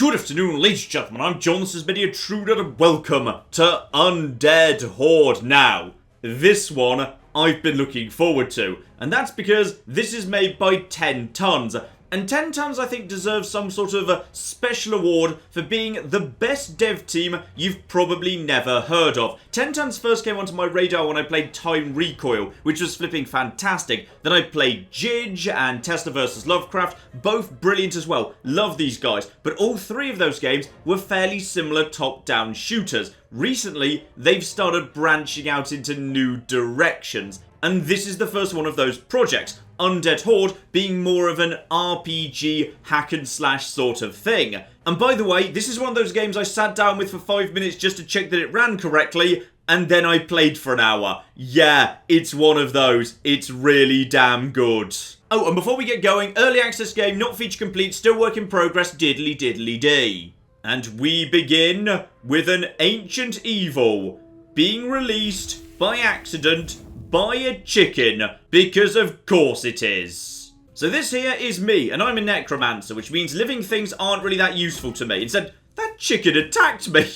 Good afternoon, ladies and gentlemen, I'm John, this is Media Truder, and welcome to Undead Horde. Now, this one I've been looking forward to, and that's because this is made by 10 Tons. And 10 Tons, I think, deserves some sort of a special award for being the best dev team you've probably never heard of. 10 Tons first came onto my radar when I played Time Recoil, which was flipping fantastic. Then I played Jidge and Tesla vs. Lovecraft, both brilliant as well. Love these guys. But all three of those games were fairly similar top-down shooters. Recently, they've started branching out into new directions. And this is the first one of those projects. Undead Horde being more of an RPG hack and slash sort of thing. And by the way, this is one of those games I sat down with for 5 minutes just to check that it ran correctly, and then I played for an hour. Yeah, it's one of those. It's really damn good. Oh, and before we get going, early access game, not feature complete, still work in progress, diddly diddly dee. And we begin with an ancient evil being released by accident by a chicken, because of course it is. So this here is me, and I'm a necromancer, which means living things aren't really that useful to me. Instead, that chicken attacked me.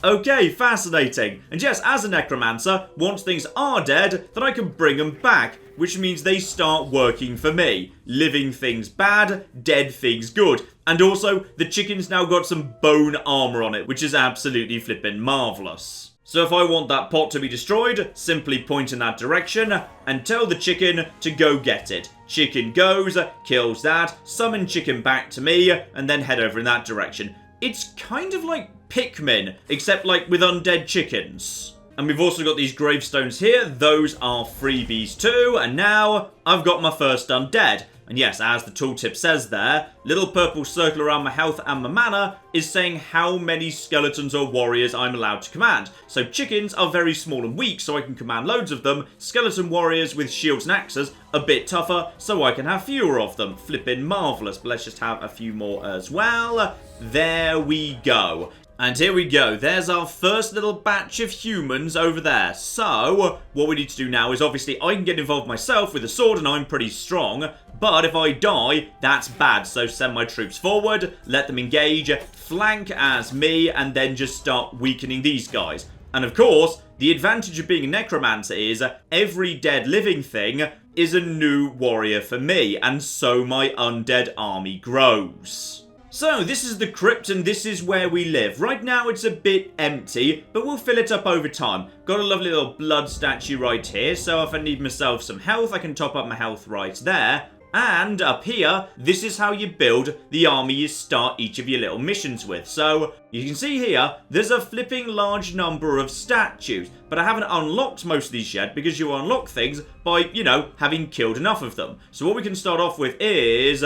Okay, fascinating. And yes, as a necromancer, once things are dead, then I can bring them back, which means they start working for me. Living things bad, dead things good. And also, the chicken's now got some bone armor on it, which is absolutely flippin' marvelous. So if I want that pot to be destroyed, simply point in that direction and tell the chicken to go get it. Chicken goes, kills that, summon chicken back to me, and then head over in that direction. It's kind of like Pikmin, except like with undead chickens. And we've also got these gravestones here. Those are freebies too. And now I've got my first undead. And yes, as the tooltip says there, little purple circle around my health and my mana is saying how many skeletons or warriors I'm allowed to command. So chickens are very small and weak, so I can command loads of them. Skeleton warriors with shields and axes, a bit tougher, so I can have fewer of them. Flippin' marvellous, but let's just have a few more as well. There we go. And here we go, there's our first little batch of humans over there. So, what we need to do now is obviously I can get involved myself with a sword and I'm pretty strong. But if I die, that's bad. So send my troops forward, let them engage, flank as me, and then just start weakening these guys. And of course, the advantage of being a necromancer is every dead living thing is a new warrior for me. And so my undead army grows. So, this is the crypt and this is where we live. Right now it's a bit empty, but we'll fill it up over time. Got a lovely little blood statue right here, so if I need myself some health, I can top up my health right there. And up here, this is how you build the army you start each of your little missions with. So, you can see here, there's a flipping large number of statues. But I haven't unlocked most of these yet, because you unlock things by, you know, having killed enough of them. So what we can start off with is,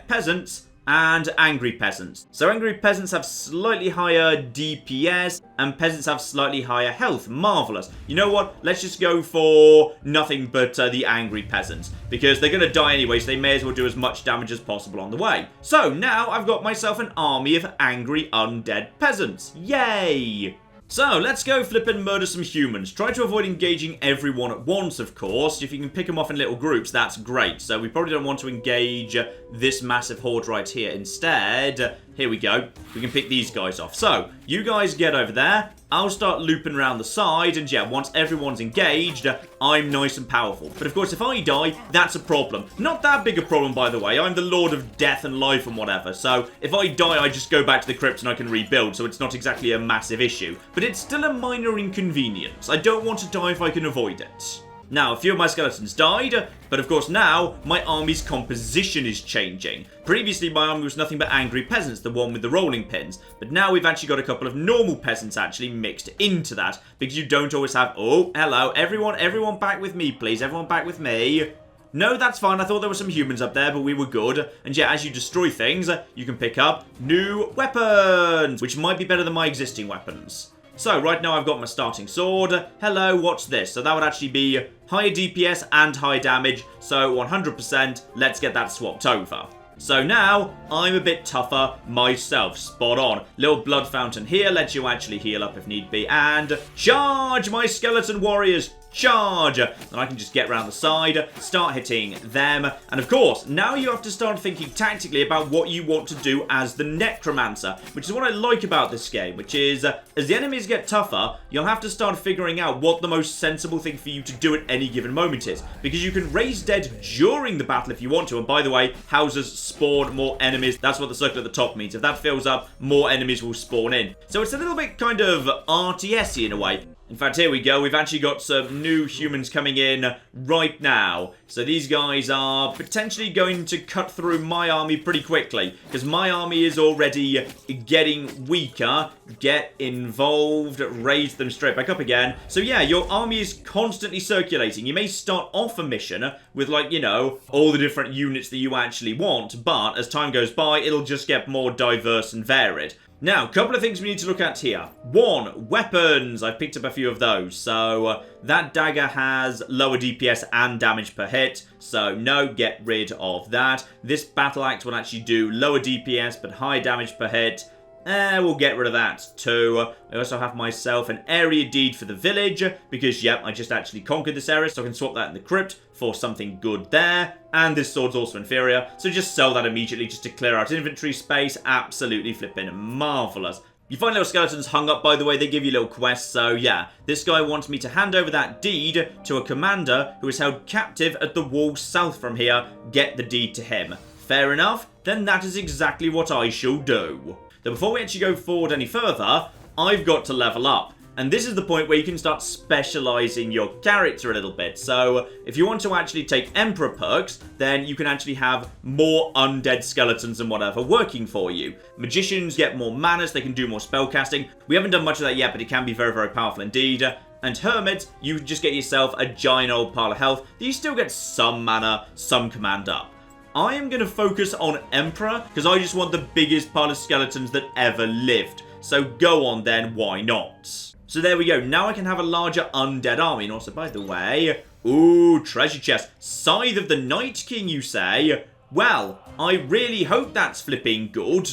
peasants and angry peasants. So angry peasants have slightly higher DPS and peasants have slightly higher health. Marvellous. You know what? Let's just go for nothing but the angry peasants, because they're going to die anyway, so they may as well do as much damage as possible on the way. So now I've got myself an army of angry undead peasants. Yay! So, let's go flip and murder some humans. Try to avoid engaging everyone at once, of course. If you can pick them off in little groups, that's great. So, we probably don't want to engage this massive horde right here. Instead, here we go. We can pick these guys off. So, you guys get over there. I'll start looping around the side, and yeah, once everyone's engaged, I'm nice and powerful. But of course, if I die, that's a problem. Not that big a problem, by the way. I'm the Lord of Death and Life and whatever, so if I die, I just go back to the crypt and I can rebuild, so it's not exactly a massive issue. But it's still a minor inconvenience. I don't want to die if I can avoid it. Now, a few of my skeletons died, but of course now, my army's composition is changing. Previously, my army was nothing but angry peasants, the one with the rolling pins. But now we've actually got a couple of normal peasants actually mixed into that, because you don't always have... Oh, hello, everyone back with me, please. Everyone back with me. No, that's fine. I thought there were some humans up there, but we were good. And yeah, as you destroy things, you can pick up new weapons, which might be better than my existing weapons. So, right now I've got my starting sword. Hello, what's this? So that would actually be higher DPS and higher damage. So 100%, let's get that swapped over. So now, I'm a bit tougher myself. Spot on. Little blood fountain here lets you actually heal up if need be. And charge, my skeleton warriors. charge. Then I can just get around the side, start hitting them. And of course, now you have to start thinking tactically about what you want to do as the necromancer, which is what I like about this game, which is as the enemies get tougher, you'll have to start figuring out what the most sensible thing for you to do at any given moment is. Because you can raise dead during the battle if you want to. And by the way, houses spawn more enemies. That's what the circle at the top means. If that fills up, more enemies will spawn in. So it's a little bit kind of RTS-y in a way. In fact, here we go. We've actually got some new humans coming in right now. So these guys are potentially going to cut through my army pretty quickly, because my army is already getting weaker. Get involved, raise them straight back up again. So yeah, your army is constantly circulating. You may start off a mission with, like, you know, all the different units that you actually want, but as time goes by, it'll just get more diverse and varied. Now, a couple of things we need to look at here. One, weapons. I've picked up a few of those. So, that dagger has lower DPS and damage per hit. So, no, get rid of that. This battle axe will actually do lower DPS but high damage per hit. We'll get rid of that too. I also have myself an area deed for the village because, yep, I just actually conquered this area, so I can swap that in the crypt for something good there. And this sword's also inferior, so just sell that immediately just to clear out inventory space. Absolutely flipping marvellous. You find little skeletons hung up, by the way. They give you little quests, so yeah. This guy wants me to hand over that deed to a commander who is held captive at the wall south from here. Get the deed to him. Fair enough? Then that is exactly what I shall do. Now, before we actually go forward any further, I've got to level up. And this is the point where you can start specialising your character a little bit. So, if you want to actually take Emperor perks, then you can actually have more undead skeletons and whatever working for you. Magicians get more mana, so they can do more spellcasting. We haven't done much of that yet, but it can be very, very powerful indeed. And hermits, you just get yourself a giant old pile of health. You still get some mana, some command up. I am going to focus on Emperor, because I just want the biggest pile of skeletons that ever lived. So go on then, why not? So there we go, now I can have a larger undead army. And also, by the way, ooh, treasure chest. Scythe of the Night King, you say? Well, I really hope that's flipping good.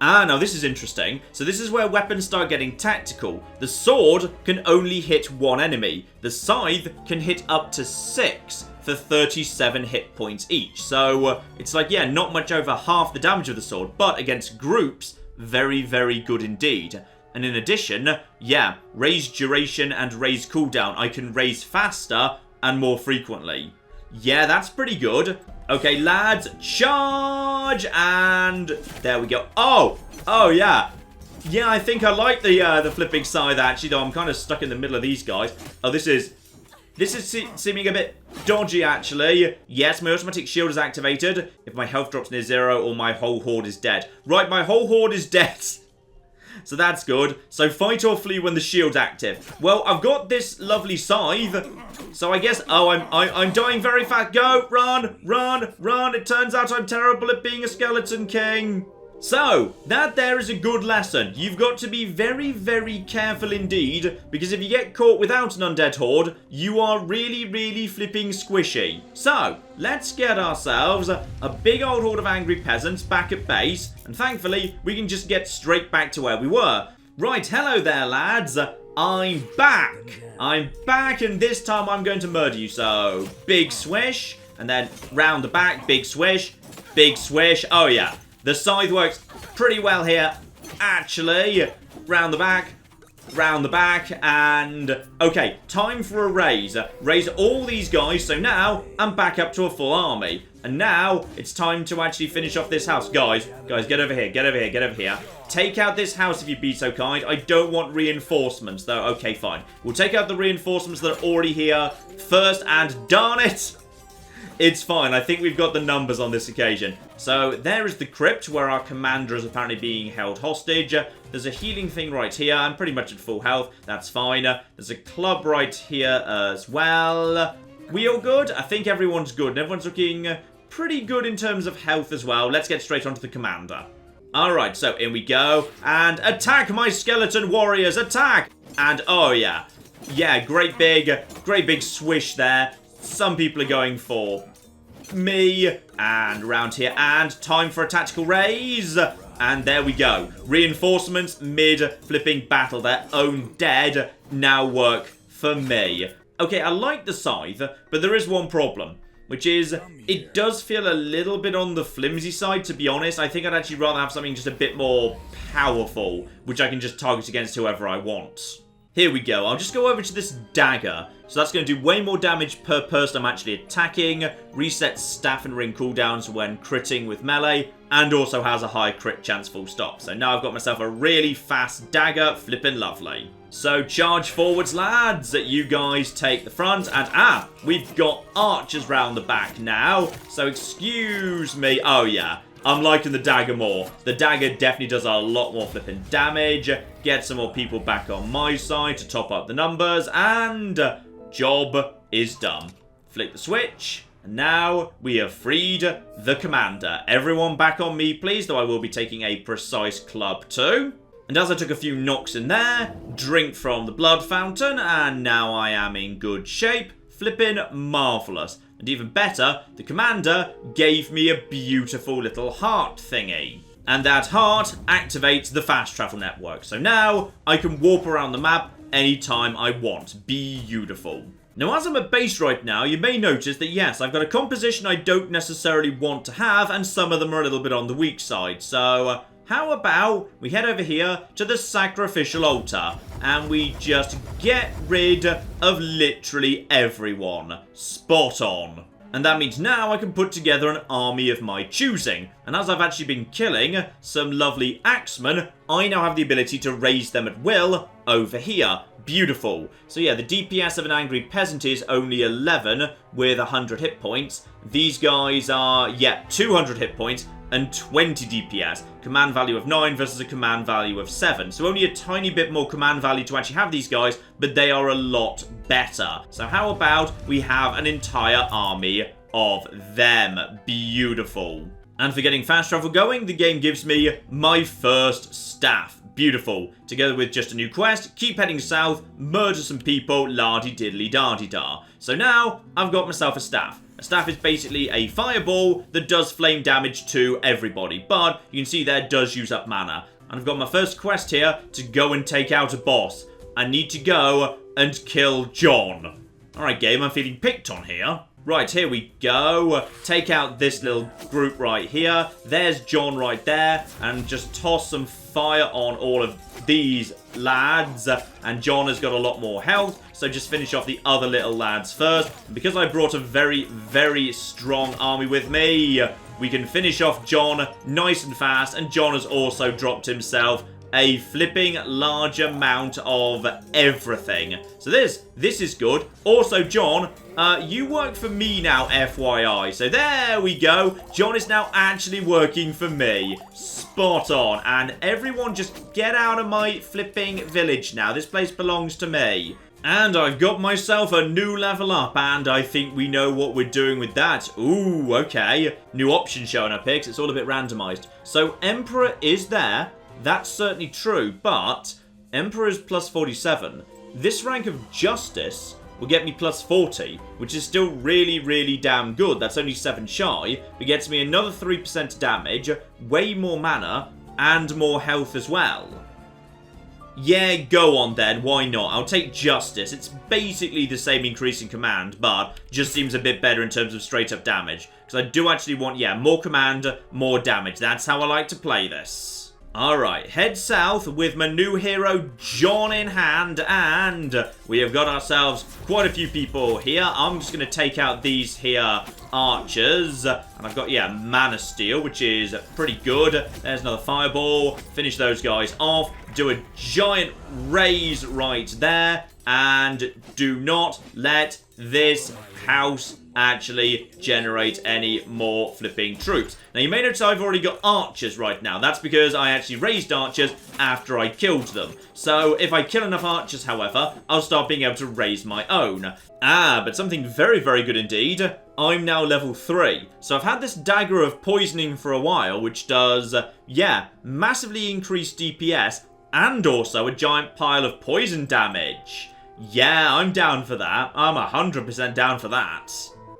Ah, now this is interesting. So this is where weapons start getting tactical. The sword can only hit one enemy. The scythe can hit up to 6 for 37 hit points each. So it's like, yeah, not much over half the damage of the sword, but against groups, very, very good indeed. And in addition, yeah, raise duration and raise cooldown. I can raise faster and more frequently. Yeah, that's pretty good. Okay, lads, charge! And there we go. Oh, yeah. Yeah, I think I like the flipping scythe, actually, though I'm kind of stuck in the middle of these guys. Oh, this is seeming a bit dodgy, actually. Yes, my automatic shield is activated if my health drops near 0 or my whole horde is dead. Right, my whole horde is dead. So that's good. So fight or flee when the shield's active. Well, I've got this lovely scythe. So I guess, oh, I'm dying very fast. Go, run, run, run. It turns out I'm terrible at being a skeleton king. So, that there is a good lesson. You've got to be very, very careful indeed, because if you get caught without an undead horde, you are really, really flipping squishy. So, let's get ourselves a big old horde of angry peasants back at base, and thankfully, we can just get straight back to where we were. Right, hello there, lads. I'm back. I'm back, and this time I'm going to murder you. So, big swish, and then round the back, big swish, big swish. Oh, yeah. The scythe works pretty well here, actually. Round the back, and... okay, time for a raise. Raise all these guys, so now I'm back up to a full army. And now it's time to actually finish off this house. Guys, get over here, get over here. Take out this house if you'd be so kind. I don't want reinforcements, though. Okay, fine. We'll take out the reinforcements that are already here first, and darn it! It's fine. I think we've got the numbers on this occasion. So there is the crypt where our commander is apparently being held hostage. There's a healing thing right here. I'm pretty much at full health. That's fine. There's a club right here as well. We all good? I think everyone's good. And everyone's looking pretty good in terms of health as well. Let's get straight onto the commander. Alright, so in we go. And attack my skeleton warriors. Attack! And oh yeah. Yeah, great big swish there. Some people are going for me, and around here, and time for a tactical raise, and there we go. Reinforcements mid-flipping battle, their own dead now work for me. Okay, I like the scythe, but there is one problem, which is it does feel a little bit on the flimsy side, to be honest. I think I'd actually rather have something just a bit more powerful, which I can just target against whoever I want. Here we go. I'll just go over to this dagger. So that's going to do way more damage per person I'm actually attacking, resets staff and ring cooldowns when critting with melee, and also has a high crit chance full stop. So now I've got myself a really fast dagger, flippin' lovely. So charge forwards, lads. You guys take the front, and we've got archers round the back now. So excuse me. Oh yeah, I'm liking the dagger more. The dagger definitely does a lot more flipping damage. Get some more people back on my side to top up the numbers, and job is done. Flick the switch, and now we have freed the commander. Everyone back on me, please, though I will be taking a precise club too. And as I took a few knocks in there, drink from the blood fountain, and now I am in good shape. Flippin' marvellous. And even better, the commander gave me a beautiful little heart thingy. And that heart activates the fast travel network. So now I can warp around the map anytime I want. Beautiful. Now, as I'm at base right now, you may notice that yes, I've got a composition I don't necessarily want to have, and some of them are a little bit on the weak side. So how about we head over here to the sacrificial altar and we just get rid of literally everyone. Spot on. And that means now I can put together an army of my choosing. And as I've actually been killing some lovely axemen, I now have the ability to raise them at will over here. Beautiful. So yeah, the DPS of an angry peasant is only 11 with 100 hit points. These guys are, 200 hit points and 20 DPS. Command value of 9 versus a command value of 7. So only a tiny bit more command value to actually have these guys, but they are a lot better. So how about we have an entire army of them? Beautiful. And for getting fast travel going, the game gives me my first staff. Beautiful. Together with just a new quest, keep heading south, murder some people, la-di-diddly-da-di-da. So now, I've got myself a staff. A staff is basically a fireball that does flame damage to everybody, but you can see there it does use up mana. And I've got my first quest here to go and take out a boss. I need to go and kill John. Alright game, I'm feeling picked on here. Right, here we go. Take out this little group right here. There's John right there. And just toss some fire on all of these lads. And John has got a lot more health. So just finish off the other little lads first. And because I brought a very, very strong army with me, we can finish off John nice and fast. And John has also dropped himself a flipping large amount of everything. So this is good. Also, John, you work for me now, FYI. So there we go. John is now actually working for me. Spot on. And everyone just get out of my flipping village now. This place belongs to me. And I've got myself a new level up, and I think we know what we're doing with that. Ooh, okay. New options showing up here, 'cause it's all a bit randomized. So Emperor is there. That's certainly true, but Emperor's plus 47. This rank of Justice will get me plus 40, which is still really, really damn good. That's only 7 shy. It gets me another 3% damage, way more mana, and more health as well. Yeah, go on then, why not? I'll take Justice. It's basically the same increase in command, but just seems a bit better in terms of straight up damage. Because I do actually want, more command, more damage. That's how I like to play this. Alright, head south with my new hero John in hand, and we have got ourselves quite a few people here. I'm just going to take out these here archers, and I've got, mana steel, which is pretty good. There's another fireball, finish those guys off, do a giant raise right there, and do not let this house actually generate any more flipping troops. Now you may notice I've already got archers right now. That's because I actually raised archers after I killed them. So if I kill enough archers, however, I'll start being able to raise my own. But something very, very good indeed. I'm now level 3. So I've had this dagger of poisoning for a while, which does, massively increase DPS and also a giant pile of poison damage. Yeah, I'm down for that. I'm 100% down for that.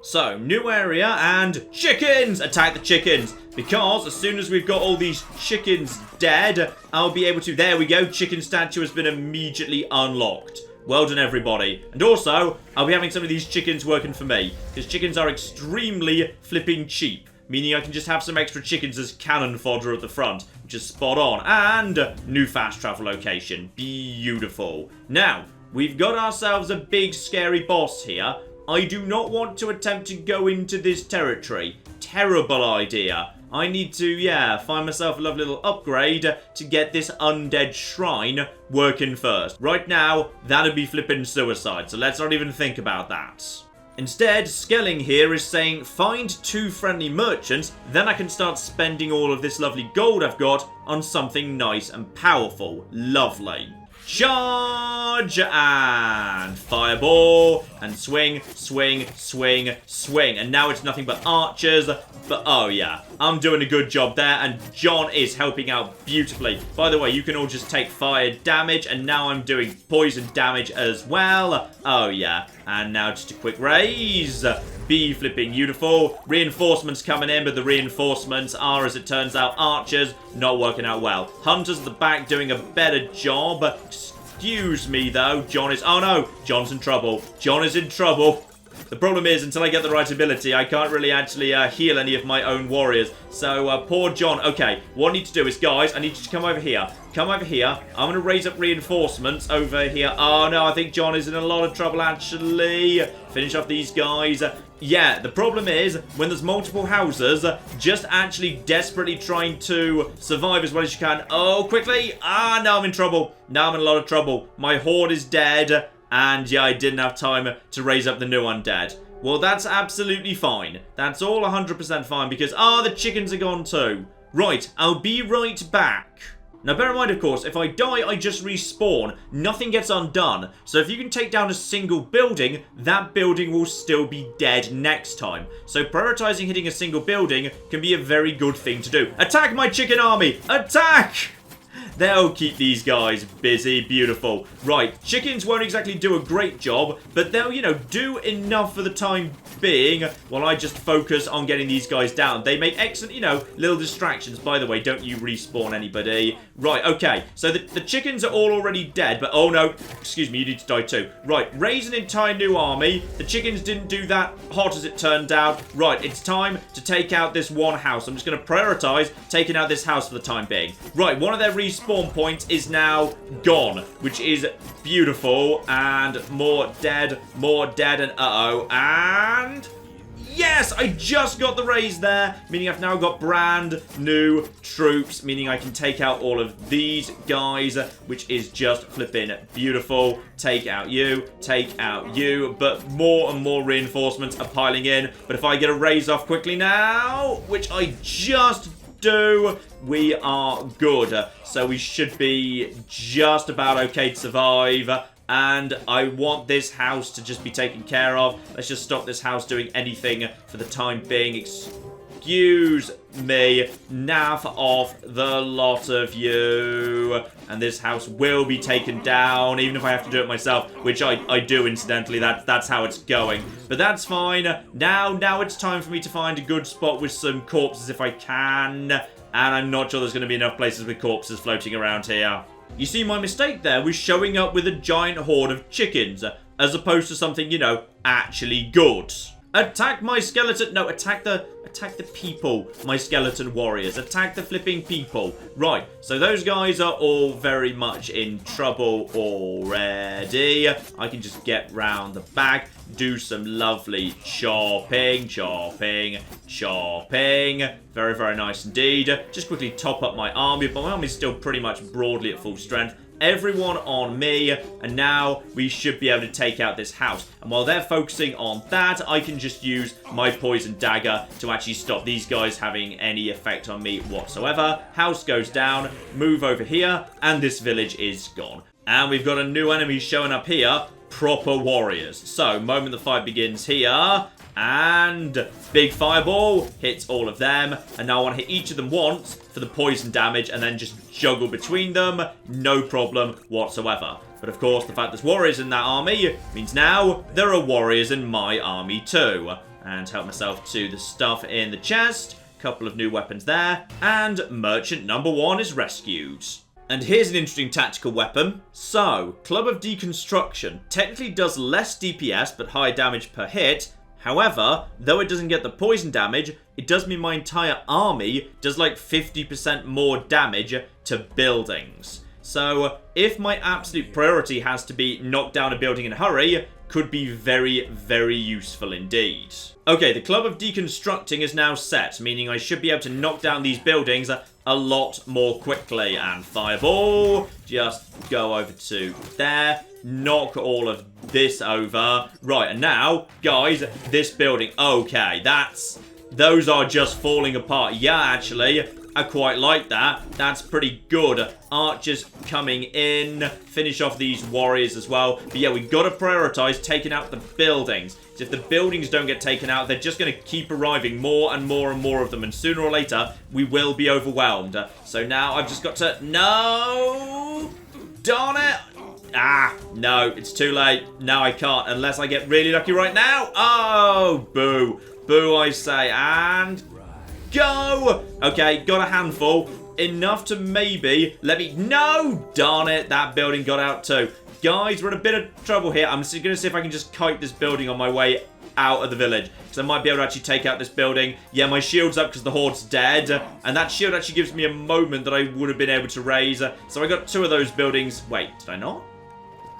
So, new area and chickens! Attack the chickens! Because as soon as we've got all these chickens dead, I'll be able to... There we go, chicken statue has been immediately unlocked. Well done, everybody. And also, I'll be having some of these chickens working for me, because chickens are extremely flipping cheap, meaning I can just have some extra chickens as cannon fodder at the front, which is spot on. And new fast travel location. Beautiful. Now, we've got ourselves a big scary boss here. I do not want to attempt to go into this territory. Terrible idea. I need to, find myself a lovely little upgrade to get this undead shrine working first. Right now, that'd be flipping suicide, so let's not even think about that. Instead, Skelling here is saying, find 2 friendly merchants, then I can start spending all of this lovely gold I've got on something nice and powerful. Lovely. Charge and fireball and swing, swing, swing, swing. And now it's nothing but archers. But oh yeah, I'm doing a good job there and John is helping out beautifully. By the way, you can all just take fire damage and now I'm doing poison damage as well. Oh yeah, and now just a quick raise. Be flipping beautiful. Reinforcements coming in, but the reinforcements are, as it turns out, archers. Not working out well. Hunters at the back doing a better job. Excuse me, though. John is... Oh, no. John's in trouble. John is in trouble. The problem is, until I get the right ability, I can't really actually heal any of my own warriors. So, poor John. Okay, what I need to do is, guys, I need you to come over here. Come over here. I'm going to raise up reinforcements over here. Oh, no, I think John is in a lot of trouble, actually. Finish off these guys. Yeah, the problem is, when there's multiple houses, just actually desperately trying to survive as well as you can. Oh, quickly. Ah, now I'm in trouble. Now I'm in a lot of trouble. My horde is dead. And yeah, I didn't have time to raise up the new undead. Well, that's absolutely fine. That's all 100% fine because, the chickens are gone too. Right, I'll be right back. Now, bear in mind, of course, if I die, I just respawn. Nothing gets undone. So if you can take down a single building, that building will still be dead next time. So prioritizing hitting a single building can be a very good thing to do. Attack my chicken army! Attack! They'll keep these guys busy. Beautiful. Right, chickens won't exactly do a great job, but they'll, do enough for the time being while I just focus on getting these guys down. They make excellent, little distractions. By the way, don't you respawn anybody. Right, okay. So the chickens are all already dead, but oh no. Excuse me, you need to die too. Right, raise an entire new army. The chickens didn't do that hot as it turned out. Right, it's time to take out this one house. I'm just going to prioritize taking out this house for the time being. Right, one of their respawn points is now gone, which is beautiful. And more dead, and uh-oh. And yes, I just got the raise there, meaning I've now got brand new troops, meaning I can take out all of these guys, which is just flipping beautiful. Take out you, but more and more reinforcements are piling in. But if I get a raise off quickly now, which I just do, we are good. So we should be just about okay to survive. And I want this house to just be taken care of. Let's just stop this house doing anything for the time being. Excuse me. Naff off the lot of you. And this house will be taken down, even if I have to do it myself, which I do, incidentally. That's how it's going. But that's fine. Now it's time for me to find a good spot with some corpses if I can. And I'm not sure there's going to be enough places with corpses floating around here. You see, my mistake there was showing up with a giant horde of chickens, as opposed to something, actually good. Attack my skeleton. No, attack the people, my skeleton warriors. Attack the flipping people. Right, so those guys are all very much in trouble already. I can just get round the back, do some lovely chopping. Very, very nice indeed. Just quickly top up my army, but my army's still pretty much broadly at full strength. Everyone on me, and now we should be able to take out this house. And while they're focusing on that, I can just use my poison dagger to actually stop these guys having any effect on me whatsoever. House goes down, move over here, and this village is gone. And we've got a new enemy showing up here, proper warriors. So, moment the fight begins here, and big fireball hits all of them. And now I want to hit each of them once for the poison damage and then just juggle between them. No problem whatsoever. But of course, the fact there's warriors in that army means now there are warriors in my army too. And help myself to the stuff in the chest. Couple of new weapons there. And merchant number 1 is rescued. And here's an interesting tactical weapon. So, Club of Deconstruction technically does less DPS but higher damage per hit. However, though it doesn't get the poison damage, it does mean my entire army does like 50% more damage to buildings. So, if my absolute priority has to be knock down a building in a hurry, could be very, very useful indeed. Okay, the Club of Deconstructing is now set, meaning I should be able to knock down these buildings a lot more quickly. And Fireball, just go over to there, knock all of this over. Right, and now, guys, this building, okay, those are just falling apart. Yeah, actually, I quite like that. That's pretty good. Archers coming in. Finish off these warriors as well. But yeah, we've got to prioritize taking out the buildings. So if the buildings don't get taken out, they're just going to keep arriving more and more and more of them. And sooner or later, we will be overwhelmed. So now I've just got to... No! Darn it! Ah, no, it's too late. No, I can't unless I get really lucky right now. Oh, boo. Boo, I say. And... go! Okay, got a handful. Enough to maybe let me... No! Darn it, that building got out too. Guys, we're in a bit of trouble here. I'm going to see if I can just kite this building on my way out of the village. Because I might be able to actually take out this building. Yeah, my shield's up because the Horde's dead. And that shield actually gives me a moment that I would have been able to raise. So I got 2 of those buildings. Wait, did I not?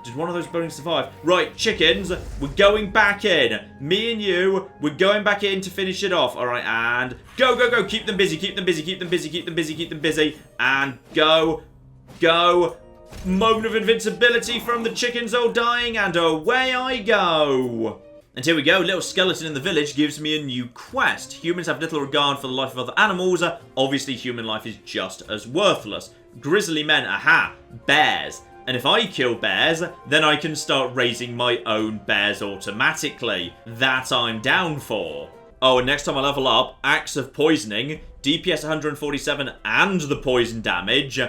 Did one of those buildings survive? Right, chickens, we're going back in. Me and you, we're going back in to finish it off. All right, and go, go, go. Keep them busy, keep them busy, keep them busy, keep them busy, keep them busy. And go, go. Moment of invincibility from the chickens all dying, and away I go. And here we go, little skeleton in the village gives me a new quest. Humans have little regard for the life of other animals. Obviously, human life is just as worthless. Grizzly men, aha, bears. And if I kill bears, then I can start raising my own bears automatically. That I'm down for. Oh, and next time I level up, Axe of Poisoning, DPS 147 and the poison damage.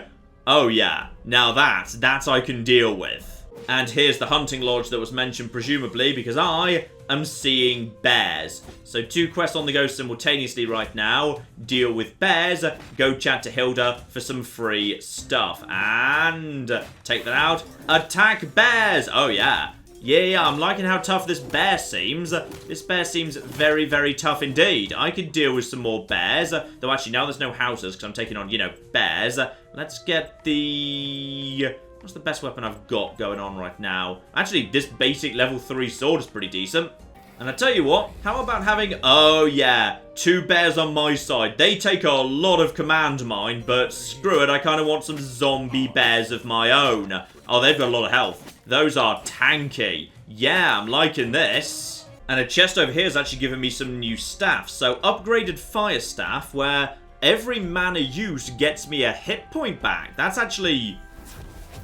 Oh yeah, now that I can deal with. And here's the hunting lodge that was mentioned presumably because I am seeing bears. So 2 quests on the go simultaneously right now. Deal with bears, go chat to Hilda for some free stuff. And take that out. Attack bears! Oh yeah. Yeah, I'm liking how tough this bear seems. This bear seems very, very tough indeed. I could deal with some more bears. Though actually now there's no houses because I'm taking on, you know, bears. Let's get the... What's the best weapon I've got going on right now? Actually, this basic level 3 sword is pretty decent. And I tell you what, how about having... Oh, yeah, 2 bears on my side. They take a lot of command mine, but screw it, I kind of want some zombie bears of my own. Oh, they've got a lot of health. Those are tanky. Yeah, I'm liking this. And a chest over here is actually giving me some new staff. So, upgraded fire staff, where every mana used gets me a hit point back. That's actually...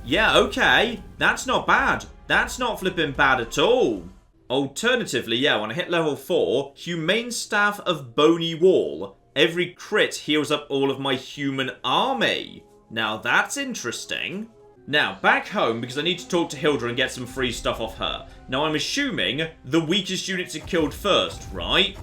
Yeah, okay. That's not bad. That's not flipping bad at all. Alternatively, yeah, when I hit level 4, Humane Staff of Bony Wall. Every crit heals up all of my human army. Now, that's interesting. Now, back home, because I need to talk to Hilda and get some free stuff off her. Now, I'm assuming the weakest units are killed first, right?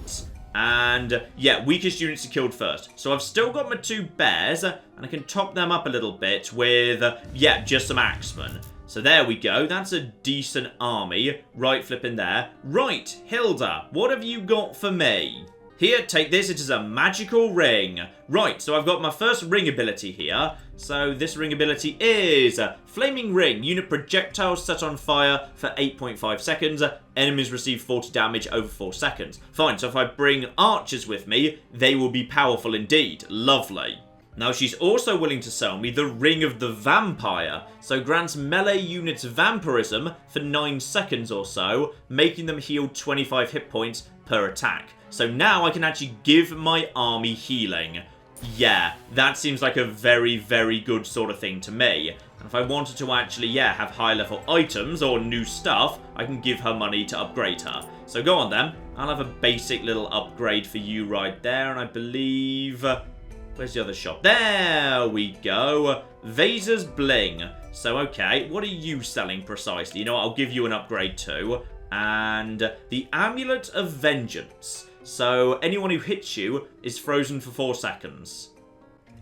And, yeah, weakest units are killed first. So I've still got my 2 bears, and I can top them up a little bit with, yeah, just some axemen. So there we go. That's a decent army. Right flipping there. Right, Hilda, what have you got for me? Here, take this. It is a magical ring. Right, so I've got my first ring ability here. So this ring ability is Flaming Ring. Unit projectiles set on fire for 8.5 seconds. Enemies receive 40 damage over 4 seconds. Fine, so if I bring archers with me, they will be powerful indeed. Lovely. Now, she's also willing to sell me the Ring of the Vampire. So grants melee units vampirism for 9 seconds or so, making them heal 25 hit points per attack. So now I can actually give my army healing. Yeah, that seems like a very, very good sort of thing to me. And if I wanted to actually, yeah, have high-level items or new stuff, I can give her money to upgrade her. So go on then. I'll have a basic little upgrade for you right there, and I believe... Where's the other shop? There we go. Vaser's Bling. So, okay, what are you selling precisely? You know what, I'll give you an upgrade too. And the Amulet of Vengeance. So, anyone who hits you is frozen for 4 seconds.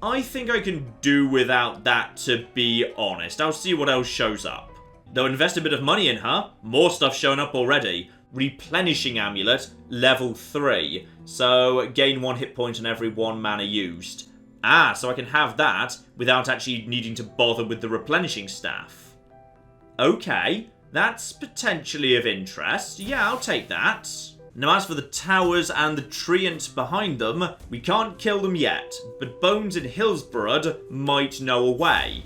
I think I can do without that, to be honest. I'll see what else shows up. Though invest a bit of money in her. More stuff showing up already. Replenishing amulet, level 3. So, gain 1 hit point on every 1 mana used. Ah, so I can have that without actually needing to bother with the replenishing staff. Okay, that's potentially of interest. Yeah, I'll take that. Now, as for the towers and the treants behind them, we can't kill them yet, but Bones and Hillsborough might know a way.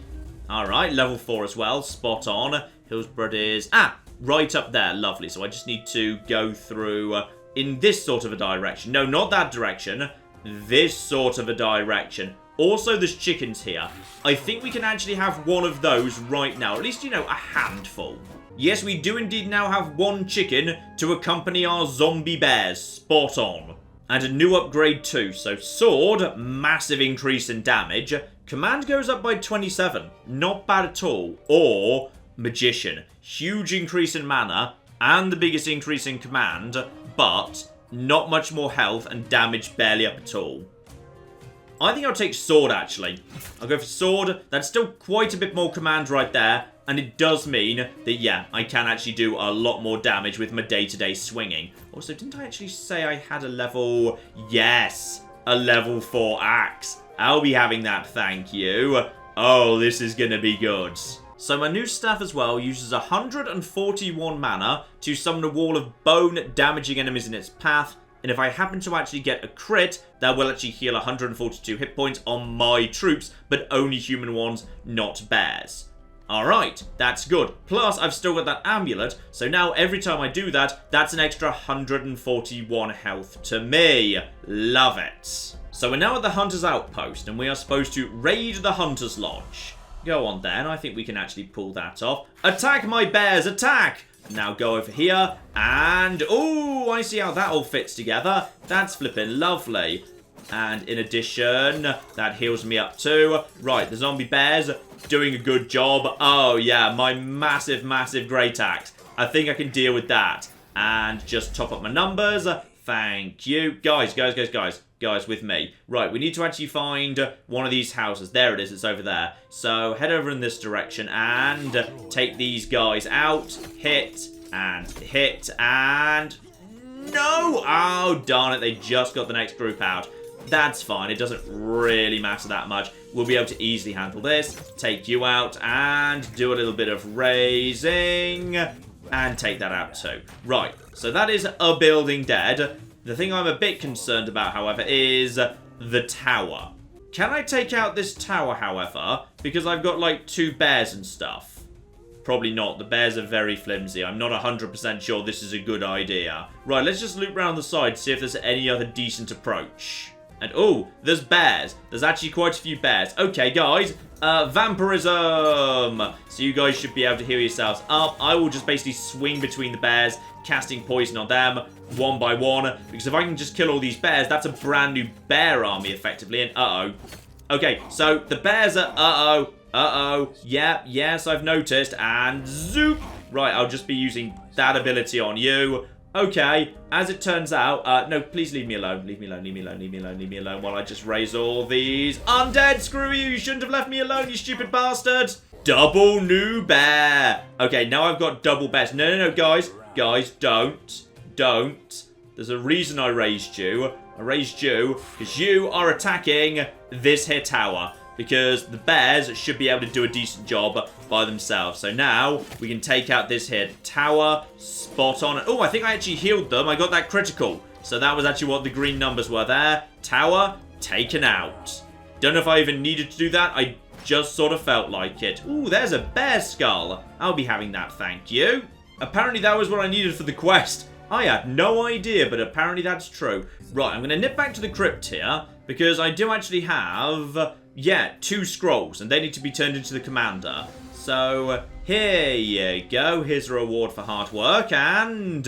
Alright, level 4 as well, spot on. Hillsborough is... Ah, right up there, lovely. So I just need to go through in this sort of a direction. No, not that direction. This sort of a direction. Also, there's chickens here. I think we can actually have one of those right now. At least, you know, a handful. Yes, we do indeed now have 1 chicken to accompany our zombie bears. Spot on. And a new upgrade too. So sword, massive increase in damage. Command goes up by 27. Not bad at all. Or magician. Huge increase in mana and the biggest increase in command, but not much more health and damage barely up at all. I think I'll take sword, actually. I'll go for sword. That's still quite a bit more command right there. And it does mean that, yeah, I can actually do a lot more damage with my day-to-day swinging. Also, didn't I actually say I had a level... Yes, a level 4 axe. I'll be having that, thank you. Oh, this is going to be good. So my new staff as well uses 141 mana to summon a wall of bone, damaging enemies in its path. And if I happen to actually get a crit, that will actually heal 142 hit points on my troops, but only human ones, not bears. Alright, that's good. Plus, I've still got that amulet, so now every time I do that, that's an extra 141 health to me. Love it. So we're now at the Hunter's Outpost, and we are supposed to raid the Hunter's Lodge. Go on then, I think we can actually pull that off. Attack, my bears, attack! Now go over here, and... Ooh, I see how that all fits together. That's flipping lovely. And in addition, that heals me up too. Right, the zombie bears doing a good job. Oh yeah, my massive, massive great axe. I think I can deal with that. And just top up my numbers. Thank you. Guys, with me. Right, we need to actually find one of these houses. There it is, it's over there. So head over in this direction and take these guys out. Hit, and... No! Oh, darn it, they just got the next group out. That's fine, it doesn't really matter that much. We'll be able to easily handle this. Take you out and do a little bit of raising. And take that out too. Right, so that is a building dead. The thing I'm a bit concerned about, however, is the tower. Can I take out this tower, however? Because I've got, like, 2 bears and stuff. Probably not. The bears are very flimsy. I'm not 100% sure this is a good idea. Right, let's just loop around the side, see if there's any other decent approach. And, oh, there's bears. There's actually quite a few bears. Okay, guys, vampirism. So you guys should be able to heal yourselves up. I will just basically swing between the bears, casting poison on them one by one. Because if I can just kill all these bears, that's a brand new bear army, effectively. And, uh-oh. Okay, so the bears are, uh-oh. Yeah, yes, I've noticed. And zoop. Right, I'll just be using that ability on you. Okay, as it turns out, no, please leave me alone. Leave me alone while I just raise all these undead. Screw you, you shouldn't have left me alone, you stupid bastard. Double new bear. Okay, now I've got double bears. No, guys, don't. There's a reason I raised you. I raised you because you are attacking this here tower. Because the bears should be able to do a decent job by themselves. So now we can take out this here tower. Spot on. Oh, I think I actually healed them. I got that critical. So that was actually what the green numbers were there. Tower taken out. Don't know if I even needed to do that. I just sort of felt like it. Ooh, there's a bear skull. I'll be having that, thank you. Apparently that was what I needed for the quest. I had no idea, but apparently that's true. Right, I'm going to nip back to the crypt here. Because I do actually have... Yeah, 2 scrolls, and they need to be turned into the commander. So, here you go. Here's a reward for hard work, and...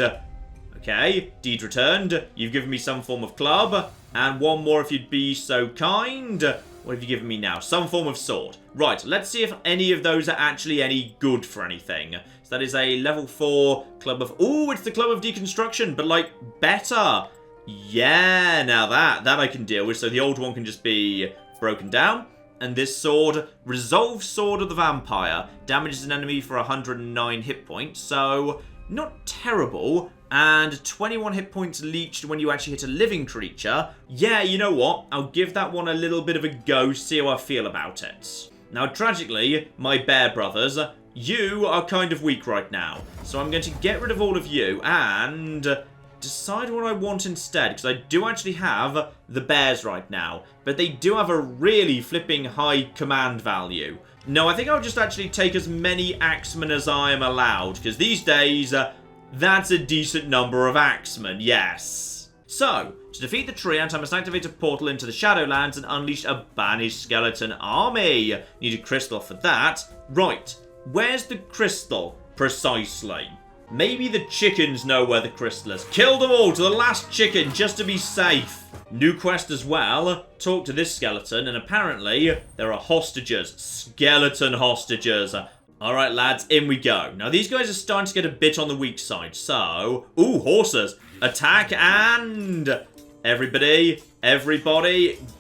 Okay, deed returned. You've given me some form of club, and 1 more if you'd be so kind. What have you given me now? Some form of sword. Right, let's see if any of those are actually any good for anything. So that is a level 4 club of... Ooh, it's the club of deconstruction, but, like, better. Yeah, now that I can deal with. So the old one can just be broken down. And this sword, Resolve Sword of the Vampire, damages an enemy for 109 hit points, so not terrible. And 21 hit points leached when you actually hit a living creature. Yeah, you know what? I'll give that one a little bit of a go, see how I feel about it. Now, tragically, my bear brothers, you are kind of weak right now. So I'm going to get rid of all of you and decide what I want instead. Because I do actually have the bears right now. But they do have a really flipping high command value. No, I think I'll just actually take as many axemen as I am allowed. Because these days, that's a decent number of axemen, yes. So, to defeat the treant, I must activate a portal into the Shadowlands and unleash a banished skeleton army. Need a crystal for that. Right, where's the crystal, precisely? Maybe the chickens know where the crystal is. Kill them all to the last chicken, just to be safe. New quest as well. Talk to this skeleton, and apparently there are hostages. Skeleton hostages. Alright, lads, in we go. Now, these guys are starting to get a bit on the weak side, so... Ooh, horses. Attack and... Everybody,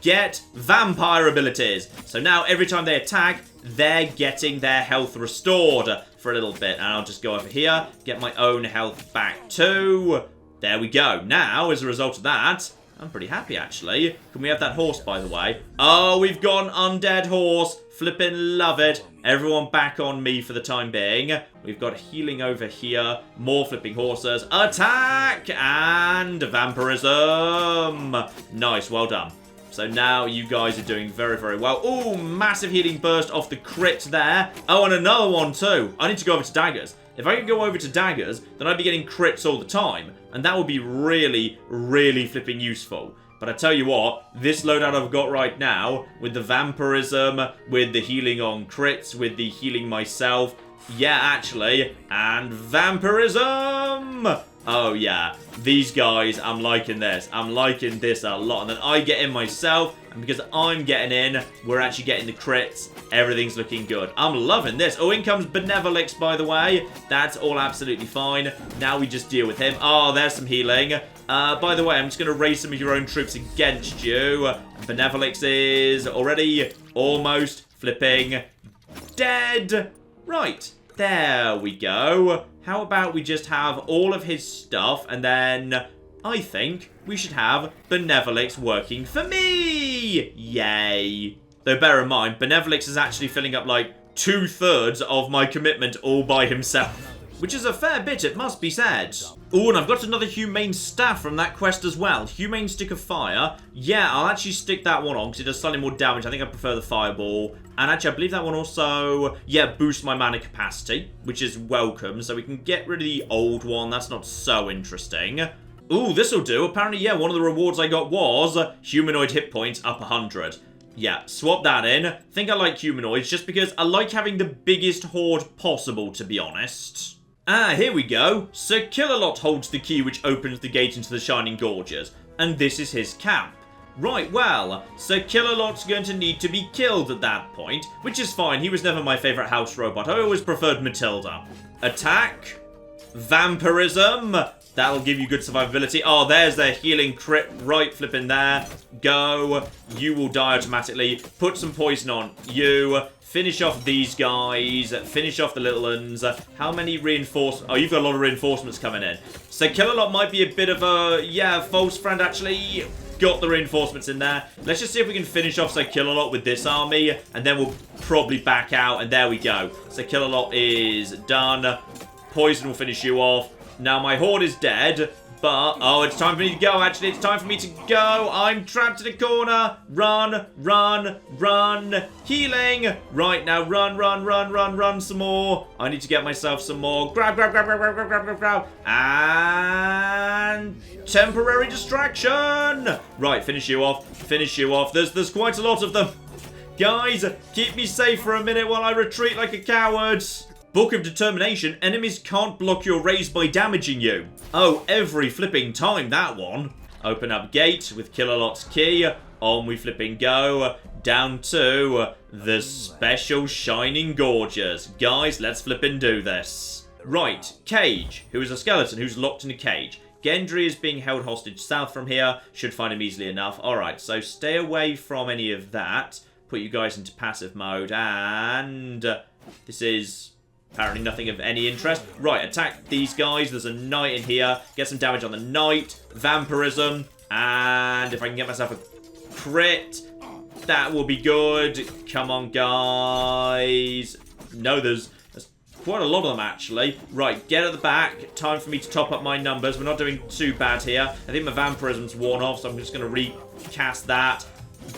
get vampire abilities. So now, every time they attack, they're getting their health restored for a little bit. And I'll just go over here, get my own health back too. There we go. Now, as a result of that... I'm pretty happy, actually. Can we have that horse, by the way? Oh, we've got an undead horse. Flippin' love it. Everyone back on me for the time being. We've got healing over here. More flipping horses. Attack! And vampirism. Nice, well done. So now you guys are doing very, very well. Ooh, massive healing burst off the crypt there. Oh, and another one too. I need to go over to daggers. If I could go over to daggers, then I'd be getting crits all the time. And that would be really, really flipping useful. But I tell you what, this loadout I've got right now, with the vampirism, with the healing on crits, with the healing myself, yeah, actually, and vampirism! Oh, yeah. These guys, I'm liking this. I'm liking this a lot. And then I get in myself, and because I'm getting in, we're actually getting the crits. Everything's looking good. I'm loving this. Oh, in comes Benevolix, by the way. That's all absolutely fine. Now we just deal with him. Oh, there's some healing. By the way, I'm just going to raise some of your own troops against you. Benevolix is already almost flipping dead. Right. There we go. How about we just have all of his stuff, and then I think we should have Benevolix working for me! Yay! Though bear in mind, Benevolix is actually filling up like 2/3 of my commitment all by himself. Which is a fair bit, it must be said. Ooh, and I've got another humane staff from that quest as well. Humane stick of fire. Yeah, I'll actually stick that one on because it does slightly more damage. I think I prefer the fireball. And actually, I believe that one also, yeah, boosts my mana capacity, which is welcome. So we can get rid of the old one. That's not so interesting. Ooh, this'll do. Apparently, yeah, one of the rewards I got was humanoid hit points up 100. Yeah, swap that in. Think I like humanoids just because I like having the biggest horde possible, to be honest. Ah, here we go. Sir Killalot holds the key which opens the gate into the Shining Gorges, and this is his camp. Right, well, Sir Killalot's going to need to be killed at that point, which is fine. He was never my favourite house robot. I always preferred Matilda. Attack. Vampirism. That'll give you good survivability. Oh, there's their healing crit right flipping there. Go. You will die automatically. Put some poison on you. Finish off these guys. Finish off the little ones. How many reinforcements? Oh, you've got a lot of reinforcements coming in. So Killalot might be a bit of a, yeah, false friend actually. Got the reinforcements in there. Let's just see if we can finish off Sir Killalot with this army. And then we'll probably back out. And there we go. Sir Killalot is done. Poison will finish you off. Now my horde is dead. But, oh, it's time for me to go, actually. It's time for me to go. I'm trapped in a corner. Run, run, run. Healing. Right, now run, run, run, run, run some more. I need to get myself some more. Grab, grab, grab, grab, grab, grab, grab, grab, grab. And temporary distraction. Right, finish you off. Finish you off. There's quite a lot of them. Guys, keep me safe for a minute while I retreat like a coward. Book of Determination, enemies can't block your raise by damaging you. Oh, every flipping time, that one. Open up gate with Killalot's key. On we flipping go. Down to the special Shining Gorges. Guys, let's flipping do this. Right, Cage, who is a skeleton who's locked in a cage. Gendry is being held hostage south from here. Should find him easily enough. Alright, so stay away from any of that. Put you guys into passive mode. And this is apparently nothing of any interest. Right, attack these guys. There's a knight in here. Get some damage on the knight. Vampirism. And if I can get myself a crit, that will be good. Come on, guys. No, there's quite a lot of them, actually. Right, get at the back. Time for me to top up my numbers. We're not doing too bad here. I think my vampirism's worn off, so I'm just going to recast that.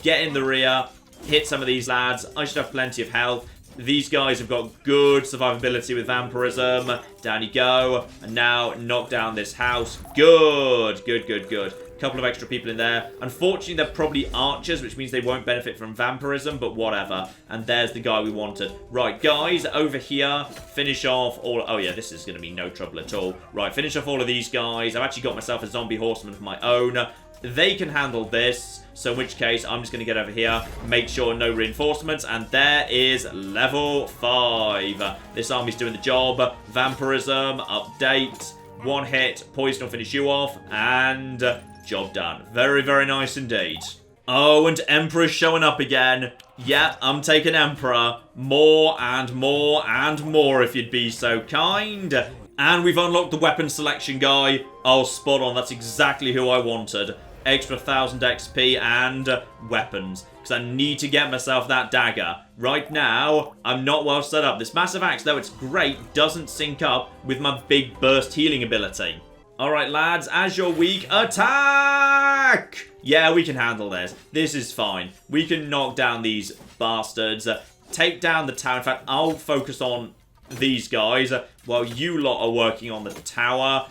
Get in the rear. Hit some of these lads. I should have plenty of health. These guys have got good survivability with vampirism. Down you go. And now knock down this house. Good. Good, good, good. Couple of extra people in there. Unfortunately, they're probably archers, which means they won't benefit from vampirism, but whatever. And there's the guy we wanted. Right, guys, over here, finish off all... Oh, yeah, this is going to be no trouble at all. Right, finish off all of these guys. I've actually got myself a zombie horseman of my own. They can handle this, so in which case, I'm just going to get over here, make sure no reinforcements, and there is level 5. This army's doing the job. Vampirism, update, 1 hit, poison will finish you off, and... job done. Very, very nice indeed. Oh, and Emperor's showing up again. Yeah, I'm taking Emperor. More and more and more, if you'd be so kind. And we've unlocked the weapon selection guy. Oh, spot on. That's exactly who I wanted. Extra 1000 XP and weapons. Because I need to get myself that dagger. Right now, I'm not well set up. This massive axe, though it's great, doesn't sync up with my big burst healing ability. Alright, lads, as you're weak, attack! Yeah, we can handle this. This is fine. We can knock down these bastards. Take down the tower. In fact, I'll focus on these guys while you lot are working on the tower.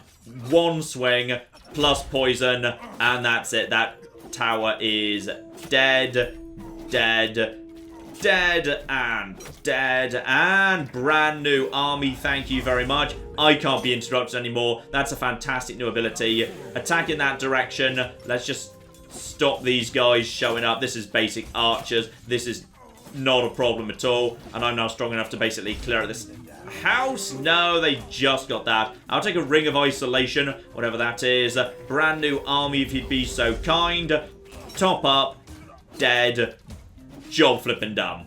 1 swing, plus poison, and that's it. That tower is dead, dead, dead, and brand new army. Thank you very much. I can't be interrupted anymore. That's a fantastic new ability. Attack in that direction. Let's just stop these guys showing up. This is basic archers. This is not a problem at all. And I'm now strong enough to basically clear this house. No, they just got that. I'll take a ring of isolation, whatever that is. Brand new army, if you'd be so kind. Top up. Dead. Job flipping done.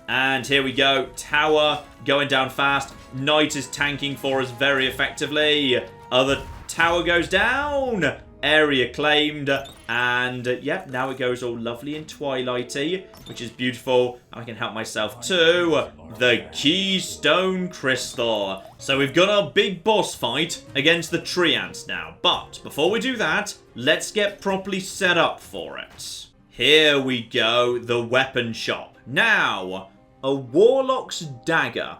And here we go. Tower going down fast. Knight is tanking for us very effectively. Other tower goes down. Area claimed. And, yep, now it goes all lovely and twilighty, which is beautiful. I can help myself to the Keystone Crystal. So we've got our big boss fight against the tree ants now. But before we do that, let's get properly set up for it. Here we go, the weapon shop. Now, a warlock's dagger.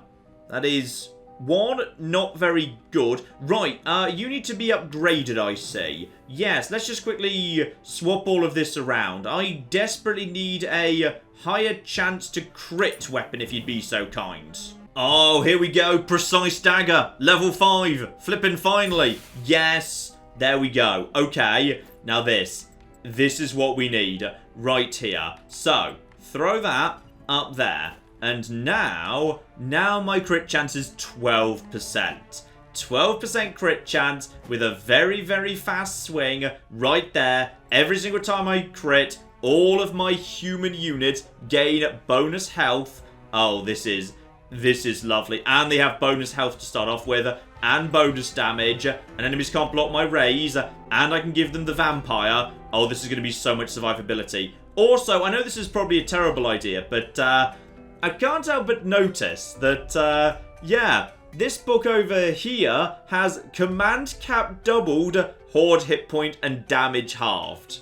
That is, 1, not very good. Right, you need to be upgraded, I see. Yes, let's just quickly swap all of this around. I desperately need a higher chance to crit weapon, if you'd be so kind. Oh, here we go, precise dagger, level 5, flipping finally. Yes, there we go. Okay, now this is what we need right here. So, throw that up there. And now my crit chance is 12%. 12% crit chance with a very, very fast swing right there. Every single time I crit, all of my human units gain bonus health. Oh, this is lovely. And they have bonus health to start off with, and bonus damage, and enemies can't block my rays, and I can give them the vampire. Oh, this is going to be so much survivability. Also, I know this is probably a terrible idea, but I can't help but notice that, yeah, this book over here has command cap doubled, horde hit point, and damage halved.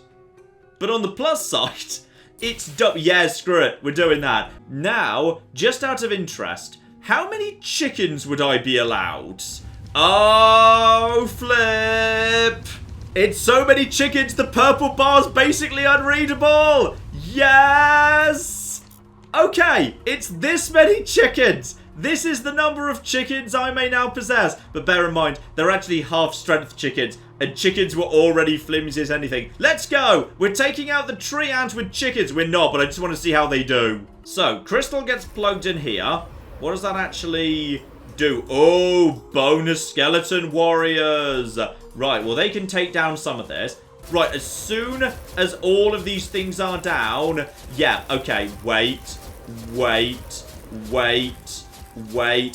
But on the plus side, it's double. Yeah, screw it, we're doing that. Now, just out of interest, how many chickens would I be allowed? Oh, flip! It's so many chickens, the purple bar's basically unreadable! Yes! Okay, it's this many chickens! This is the number of chickens I may now possess. But bear in mind, they're actually half-strength chickens, and chickens were already flimsy as anything. Let's go! We're taking out the tree ant with chickens. We're not, but I just want to see how they do. So, crystal gets plugged in here. What does that actually do? Oh, bonus skeleton warriors. Right, well, they can take down some of this. Right, as soon as all of these things are down... Yeah, okay, wait.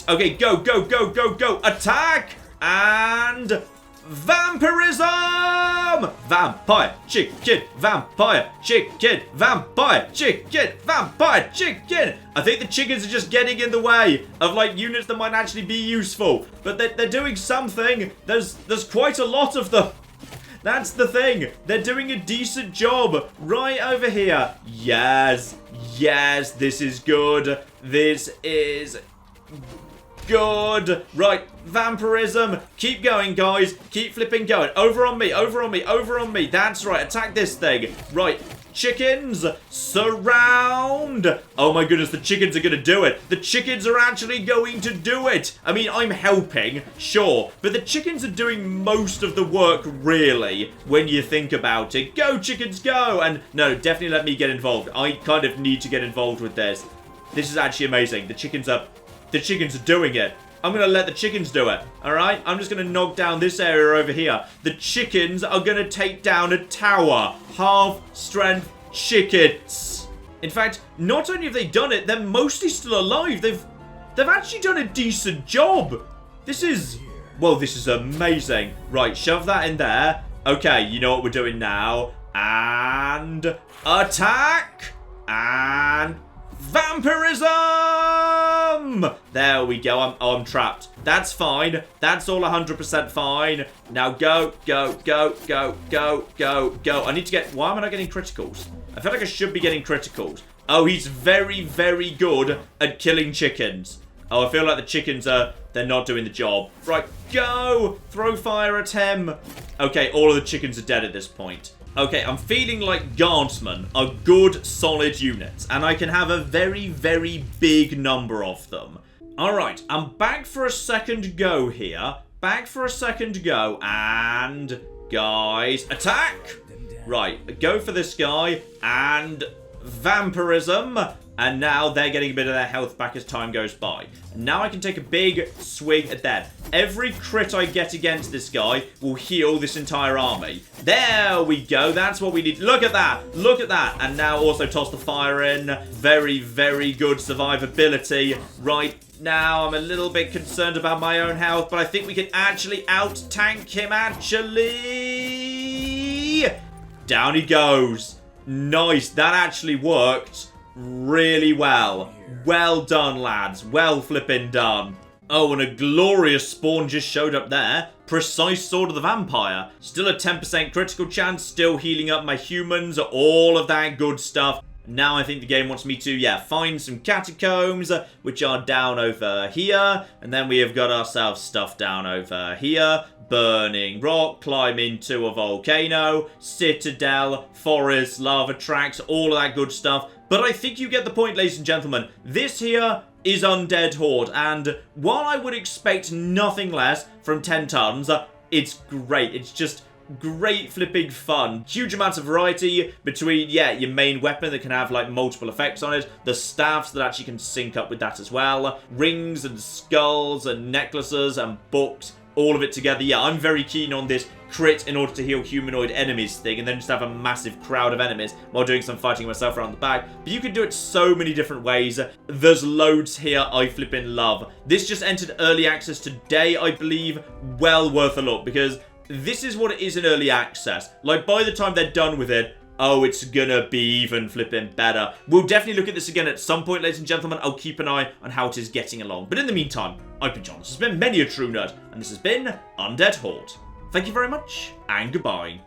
Okay, go. Attack! And... Vampirism! Vampire, chicken, vampire, chicken, vampire, chicken, vampire, chicken. I think the chickens are just getting in the way of, like, units that might actually be useful. But they're doing something. There's quite a lot of them. That's the thing. They're doing a decent job right over here. Yes, this is good. This is good. Right, vampirism. Keep going, guys. Keep flipping going. Over on me. That's right. Attack this thing. Right. Chickens, surround. Oh my goodness, the chickens are going to do it. The chickens are actually going to do it. I mean, I'm helping, sure, but the chickens are doing most of the work, really, when you think about it. Go, chickens, go. And no, definitely let me get involved. I kind of need to get involved with this. This is actually amazing. The chickens are doing it. I'm going to let the chickens do it, alright? I'm just going to knock down this area over here. The chickens are going to take down a tower. Half-strength chickens. In fact, not only have they done it, they're mostly still alive. They've actually done a decent job. This is amazing. Right, shove that in there. Okay, you know what we're doing now. And attack. And vampirism! There we go. I'm trapped. That's fine. That's all 100% fine. Now go. I need to get... Why am I not getting criticals? I feel like I should be getting criticals. Oh, he's very, very good at killing chickens. Oh, I feel like the chickens they're not doing the job. Right, go! Throw fire at him. Okay, all of the chickens are dead at this point. Okay, I'm feeling like guardsmen are good, solid units, and I can have a very, very big number of them. Alright, I'm back for a second go here. And... guys, attack! Right, go for this guy, and... vampirism. And now they're getting a bit of their health back as time goes by. Now I can take a big swing at them. Every crit I get against this guy will heal this entire army. There we go. That's what we need. Look at that. And now also toss the fire in. Very, very good survivability. Right now, I'm a little bit concerned about my own health, but I think we can actually out-tank him, actually. Down he goes. Nice. That actually worked really well. Well done, lads. Well flipping done. Oh, and a glorious spawn just showed up there. Precise Sword of the Vampire. Still a 10% critical chance. Still healing up my humans. All of that good stuff. Now I think the game wants me to, find some catacombs, which are down over here. And then we have got ourselves stuff down over here. Burning rock, climb into a volcano, citadel, forest, lava tracks, all of that good stuff. But I think you get the point, ladies and gentlemen. This here is Undead Horde, and while I would expect nothing less from 10 tons, it's great. It's just great flipping fun. Huge amounts of variety between, your main weapon that can have, like, multiple effects on it, the staffs that actually can sync up with that as well, rings and skulls and necklaces and books, all of it together. Yeah, I'm very keen on this crit in order to heal humanoid enemies thing, and then just have a massive crowd of enemies while doing some fighting myself around the back. But you can do it so many different ways. There's loads here I flippin' love. This just entered early access today, I believe. Well worth a look, because this is what it is in early access. Like, by the time they're done with it, oh, it's gonna be even flipping better. We'll definitely look at this again at some point, ladies and gentlemen. I'll keep an eye on how it is getting along. But in the meantime, I've been John. This has been Many a True Nerd, and this has been Undead Horde. Thank you very much, and goodbye.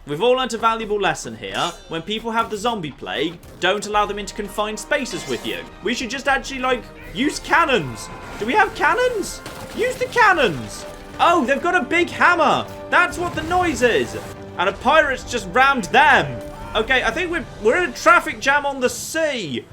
We've all learnt a valuable lesson here. When people have the zombie plague, don't allow them into confined spaces with you. We should just actually, like, use cannons. Do we have cannons? Use the cannons. Oh, they've got a big hammer. That's what the noise is. And a pirate's just rammed them. Okay, I think we're in a traffic jam on the sea.